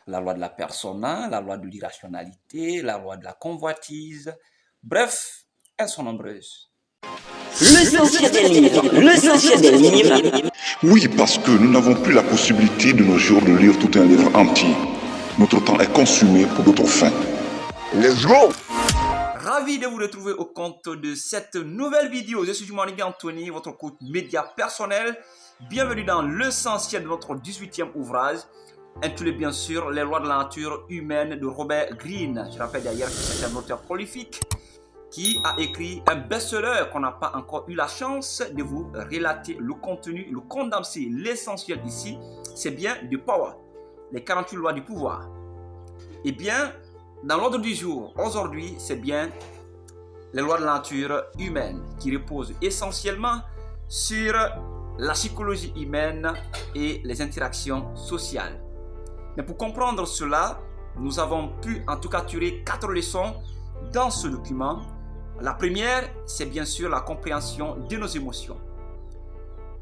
la loi de la persona, la loi de l'irrationalité, la loi de la convoitise. Bref, elles sont nombreuses. L'essentiel des livres, l'essentiel des livres. Oui, parce que nous n'avons plus la possibilité de nos jours de lire tout un livre entier. Notre temps est consumé pour d'autres fins. Let's go! Ravi de vous retrouver au compte de cette nouvelle vidéo. Je suis Jumanigui Anthony, votre coach média personnel. Bienvenue dans l'essentiel de notre 18e ouvrage, intitulé bien sûr Les lois de la nature humaine de Robert Greene. Je rappelle d'ailleurs que c'est un auteur prolifique qui a écrit un best-seller qu'on n'a pas encore eu la chance de vous relater le contenu, le condensé, l'essentiel ici, c'est bien du power, les 48 lois du pouvoir. Eh bien, dans l'ordre du jour, aujourd'hui, c'est bien les lois de la nature humaine qui reposent essentiellement sur la psychologie humaine et les interactions sociales. Mais pour comprendre cela, nous avons pu en tout cas tirer 4 leçons dans ce document. La première, c'est bien sûr la compréhension de nos émotions.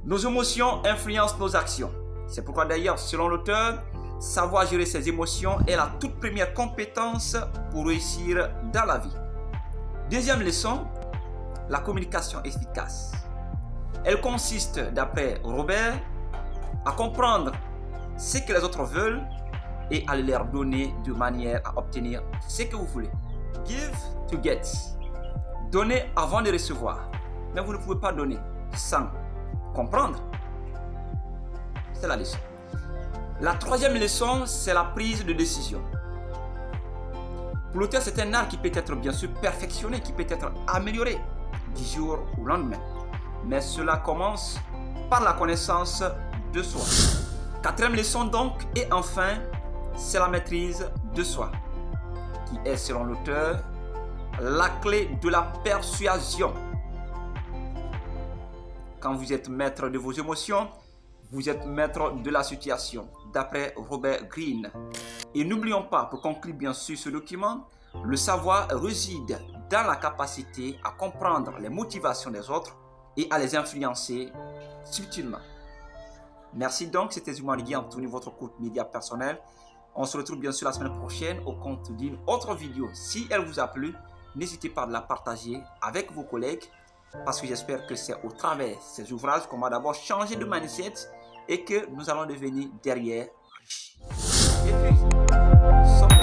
Nos émotions influencent nos actions. C'est pourquoi d'ailleurs, selon l'auteur, savoir gérer ses émotions est la toute première compétence pour réussir dans la vie. Deuxième leçon, la communication efficace. Elle consiste, d'après Robert, à comprendre ce que les autres veulent et à leur donner de manière à obtenir ce que vous voulez. Give to get. Donnez avant de recevoir. Mais vous ne pouvez pas donner sans comprendre. C'est la leçon. La troisième leçon, c'est la prise de décision. Pour l'auteur, c'est un art qui peut être bien sûr perfectionné, qui peut être amélioré du jour au lendemain. Mais cela commence par la connaissance de soi. Quatrième leçon donc, et enfin, c'est la maîtrise de soi, qui est selon l'auteur la clé de la persuasion. Quand vous êtes maître de vos émotions, vous êtes maître de la situation, d'après Robert Greene. Et n'oublions pas, pour conclure bien sûr ce document, le savoir réside dans la capacité à comprendre les motivations des autres et à les influencer subtilement. Merci donc, c'était Jumanigui Anthony, votre coach média personnel. On se retrouve bien sûr la semaine prochaine au compte d'une autre vidéo. Si elle vous a plu, n'hésitez pas à la partager avec vos collègues parce que j'espère que c'est au travers de ces ouvrages qu'on va d'abord changer de mindset et que nous allons devenir derrière riches. Et puis,